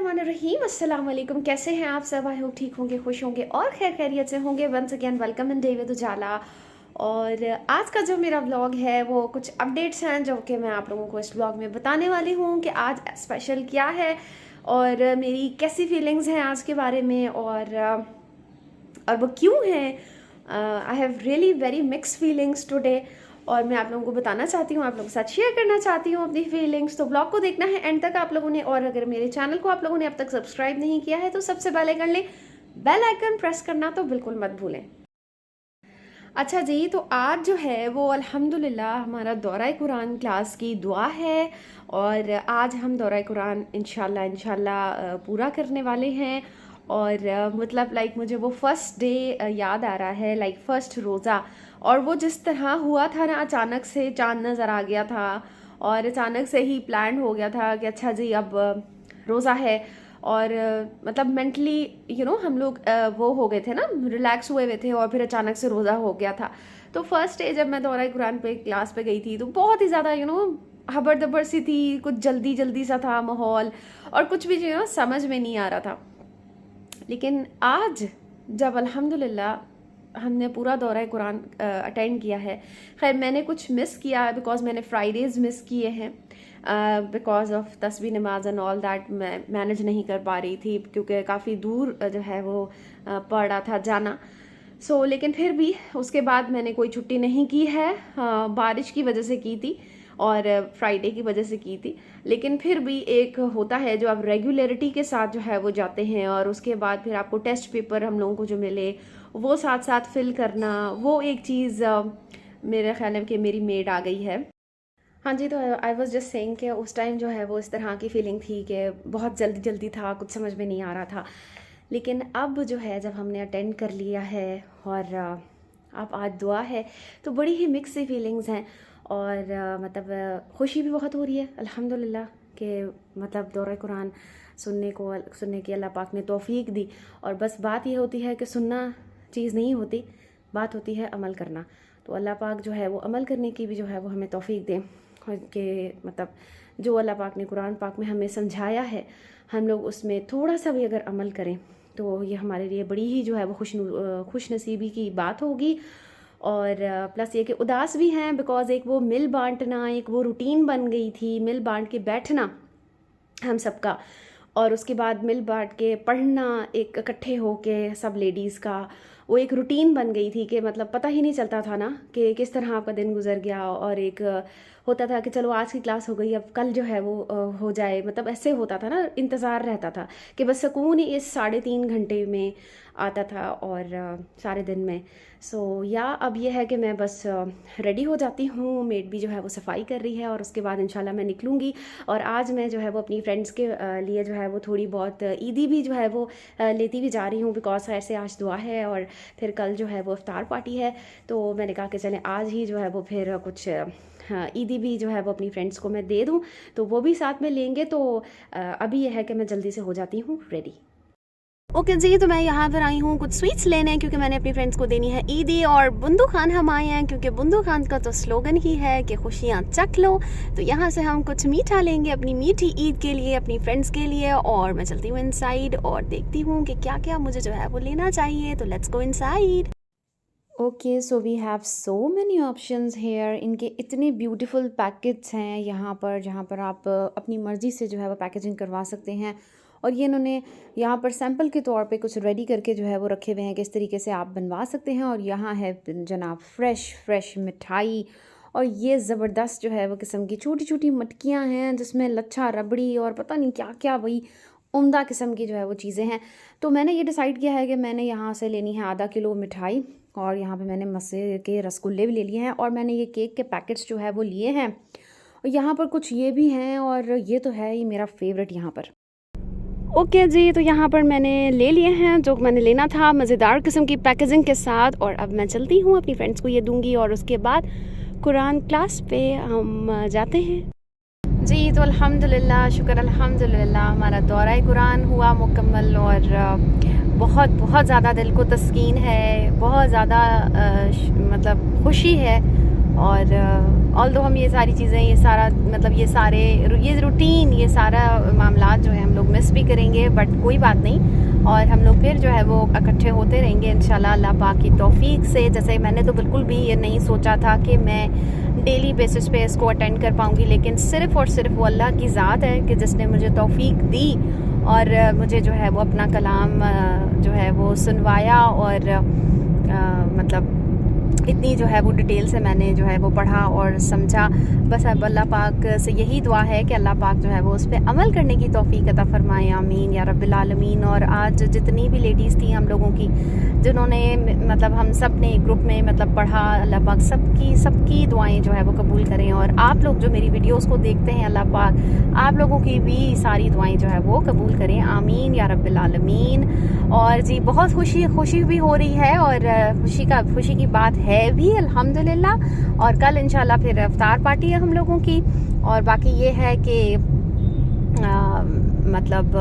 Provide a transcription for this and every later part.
बिस्मिल्लाहिर्रहमानिर्रहीम। अस्सलाम वालेकुम। कैसे हैं आप सब? आई होप ठीक होंगे, खुश होंगे और खैर खैरियत से होंगे। Once again welcome in day with Ujala. और आज का जो मेरा व्लॉग है वो कुछ अपडेट्स हैं जो कि मैं आप लोगों को इस व्लॉग में बताने वाली हूँ कि आज स्पेशल क्या है और मेरी कैसी फीलिंग्स हैं आज के बारे में और वो क्यों है। I have really very mix feelings today और मैं आप लोगों को बताना चाहती हूँ, आप लोगों के साथ शेयर करना चाहती हूँ अपनी फीलिंग्स। तो ब्लॉग को देखना है एंड तक आप लोगों ने, और अगर मेरे चैनल को आप लोगों ने अब तक सब्सक्राइब नहीं किया है तो सबसे पहले कर लें, बेल आइकन प्रेस करना तो बिल्कुल मत भूलें। अच्छा जी, तो आज जो है वो अल्हम्दुलिल्लाह हमारा दौरा कुरान क्लास की दुआ है और आज हम दौरा कुरान इंशाल्लाह पूरा करने वाले हैं। और मतलब मुझे वो फर्स्ट डे याद आ रहा है, फर्स्ट रोज़ा, और वो जिस तरह हुआ था ना, अचानक से चांद नज़र आ गया था और अचानक से ही प्लान हो गया था कि अच्छा जी अब रोज़ा है। और मतलब मेंटली हम लोग वो हो गए थे ना, रिलैक्स हुए हुए थे और फिर अचानक से रोज़ा हो गया था। तो फर्स्ट डे जब मैं दौरा कुरान पे क्लास पे गई थी तो बहुत ही ज़्यादा हबर दबर सी थी, कुछ जल्दी जल्दी सा था माहौल और कुछ भी समझ में नहीं आ रहा था। लेकिन आज जब अल्हम्दुलिल्लाह हमने पूरा दौरा कुरान अटेंड किया है, खैर मैंने कुछ मिस किया बिकॉज मैंने फ्राइडेज़ मिस किए हैं बिकॉज ऑफ तस्बीह नमाज एंड ऑल दैट। मैं मैनेज नहीं कर पा रही थी क्योंकि काफ़ी दूर जो है वो पड़ रहा था जाना। लेकिन फिर भी उसके बाद मैंने कोई छुट्टी नहीं की है, बारिश की वजह से की थी और फ्राइडे की वजह से की थी। लेकिन फिर भी एक होता है जो आप रेगुलरिटी के साथ जो है वो जाते हैं और उसके बाद फिर आपको टेस्ट पेपर हम लोगों को जो मिले वो साथ साथ फिल करना, वो एक चीज़ मेरे ख्याल है कि मेरी मेड आ गई है। हाँ जी, तो आई वॉज जस्ट सेइंग कि उस टाइम जो है वो इस तरह की फीलिंग थी कि बहुत जल्दी जल्दी था, कुछ समझ में नहीं आ रहा था। लेकिन अब जो है जब हमने अटेंड कर लिया है और अब आज दुआ है तो बड़ी ही मिक्स सी फीलिंग्स हैं और मतलब खुशी भी बहुत हो रही है अल्हम्दुलिल्लाह कि मतलब दौरा कुरान सुनने की अल्लाह पाक ने तौफीक दी। और बस बात ये होती है कि सुनना चीज़ नहीं होती, बात होती है अमल करना। तो अल्लाह पाक जो है वो अमल करने की भी जो है वो हमें तौफीक दें कि मतलब जो अल्लाह पाक ने कुरान पाक में हमें समझाया है हम लोग उसमें थोड़ा सा भी अगर अमल करें तो ये हमारे लिए बड़ी ही जो है वो खुश नसीबी की बात होगी। और प्लस ये कि उदास भी हैं बिकॉज़ एक वो मिल बांटना, एक वो रूटीन बन गई थी, मिल बांट के बैठना हम सबका, और उसके बाद मिल बांट के पढ़ना, एक इकट्ठे होके सब लेडीज़ का वो एक रूटीन बन गई थी कि मतलब पता ही नहीं चलता था ना कि किस तरह आपका दिन गुजर गया। और एक होता था कि चलो आज की क्लास हो गई, अब कल जो है वो हो जाए, मतलब ऐसे होता था ना, इंतज़ार रहता था कि बस सुकून ही इस 3.5 घंटे में आता था और सारे दिन में। या अब ये है कि मैं बस रेडी हो जाती हूँ, मेड भी जो है वो सफाई कर रही है और उसके बाद इंशाल्लाह मैं निकलूँगी। और आज मैं जो है वो अपनी फ्रेंड्स के लिए जो है वो थोड़ी बहुत ईदी भी जो है वो लेती भी जा रही हूँ बिकॉज ऐसे आज दुआ है और फिर कल जो है वो इफ्तार पार्टी है। तो मैंने कहा कि चलें आज ही जो है वो फिर कुछ ईदी भी जो है वो अपनी फ्रेंड्स को मैं दे दूँ, तो वो भी साथ में लेंगे। तो अभी यह है कि मैं जल्दी से हो जाती हूँ रेडी। ओके जी, तो मैं यहाँ पर आई हूँ कुछ स्वीट्स लेने क्योंकि मैंने अपनी फ्रेंड्स को देनी है ईदी। और बुंदू खान हम आए हैं क्योंकि बुंदू खान का तो स्लोगन ही है कि खुशियाँ चख लो। तो यहाँ से हम कुछ मीठा लेंगे अपनी मीठी ईद के लिए, अपनी फ्रेंड्स के लिए। और मैं चलती हूँ इनसाइड और देखती हूँ कि क्या क्या मुझे जो है वो लेना चाहिए। तो let's go inside. Okay, so we have so many options here. इनके इतने ब्यूटीफुल पैकेट्स हैं यहाँ पर जहाँ पर आप अपनी मर्ज़ी से जो है वो पैकेजिंग करवा सकते हैं। और ये इन्होंने यहाँ पर सैम्पल के तौर पे कुछ रेडी करके जो है वो रखे हुए हैं किस तरीके से आप बनवा सकते हैं। और यहाँ है जनाब फ्रेश मिठाई, और ये ज़बरदस्त जो है वो किस्म की छोटी छोटी मटकियाँ हैं जिसमें लच्छा रबड़ी और पता नहीं क्या क्या, वही उम्दा किस्म की जो है वो चीज़ें हैं। तो मैंने ये डिसाइड किया है कि मैंने यहाँ से लेनी है आधा किलो मिठाई, और यहाँ पे मैंने मस्से के रसगुल्ले भी ले लिए हैं, और मैंने ये केक के पैकेट्स जो है वो लिए हैं। और यहाँ पर कुछ ये भी हैं, और ये तो है ही मेरा फेवरेट यहाँ पर। ओके जी, तो यहाँ पर मैंने ले लिए हैं जो मैंने लेना था, मज़ेदार किस्म की पैकेजिंग के साथ। और अब मैं चलती हूँ अपनी फ्रेंड्स को ये दूंगी और उसके बाद कुरान क्लास पे हम जाते हैं जी। तो अल्हम्दुलिल्लाह, शुक्र अल्हम्दुलिल्लाह, हमारा दौरा कुरान हुआ मुकम्मल और बहुत बहुत ज़्यादा दिल को तस्कीन है, बहुत ज़्यादा मतलब खुशी है। ऑल्दो हम ये सारी चीज़ें, ये सारा मतलब ये रूटीन, ये सारा मामला जो है हम लोग मिस भी करेंगे, बट कोई बात नहीं। और हम लोग फिर जो है वो इकट्ठे होते रहेंगे इंशाल्लाह अल्लाह पाक की तौफीक से। जैसे मैंने तो बिल्कुल भी ये नहीं सोचा था कि मैं डेली बेसिस पे इसको अटेंड कर पाऊँगी, लेकिन सिर्फ़ और सिर्फ वो अल्लाह की ज़ात है कि जिसने मुझे तौफीक दी और मुझे जो है वो अपना कलाम जो है वो सुनवाया। और मतलब इतनी जो है वो डिटेल से मैंने जो है वो पढ़ा और समझा। बस अब अल्लाह पाक से यही दुआ है कि अल्लाह पाक जो है वो उस पर अमल करने की तौफीक अता फरमाए, आमीन या रब्बिल आलमीन। और आज जितनी भी लेडीज़ थी हम लोगों की, जिन्होंने मतलब हम सब ने ग्रुप में मतलब पढ़ा, अल्लाह पाक सबकी दुआएं जो है वो कबूल करें। और आप लोग जो मेरी वीडियोस को देखते हैं, अल्लाह पाक आप लोगों की भी सारी दुआएं जो है वो कबूल करें, आमीन या रब्बिल आलमीन। और जी बहुत खुशी भी हो रही है और खुशी की बात है भी अल्हम्दुलिल्लाह। और कल इंशाल्लाह फिर इफ्तार पार्टी है हम लोगों की। और बाकी ये है कि मतलब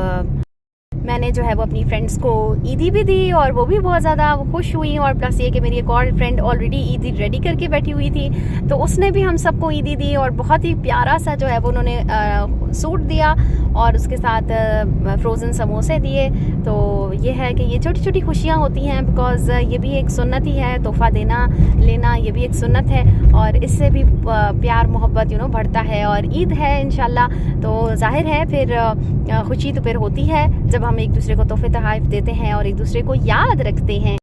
मैंने जो है वो अपनी फ्रेंड्स को ईदी भी दी और वो भी बहुत ज़्यादा खुश हुई। और प्लस ये कि मेरी एक और फ्रेंड ऑलरेडी ईदी रेडी करके बैठी हुई थी, तो उसने भी हम सबको ईदी दी और बहुत ही प्यारा सा जो है वो उन्होंने सूट दिया और उसके साथ फ्रोज़न समोसे दिए। तो ये है कि ये छोटी छोटी खुशियाँ होती हैं, बिकॉज़ ये भी एक सुन्नत ही है, तोहफ़ा देना लेना ये भी एक सुन्नत है और इससे भी प्यार मोहब्बत बढ़ता है। और ईद है इंशाल्लाह, तो जाहिर है फिर खुशी तो फिर होती है जब हम एक दूसरे को तोहफे तोहफ़ देते हैं और एक दूसरे को याद रखते हैं।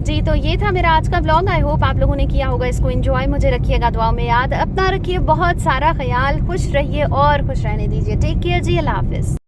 जी तो ये था मेरा आज का ब्लॉग। आई होप आप लोगों ने किया होगा इसको एंजॉय। मुझे रखिएगा दुआ में याद, अपना रखिए बहुत सारा ख्याल, खुश रहिए और खुश रहने दीजिए। टेक केयर जी, अल्लाह हाफिज़।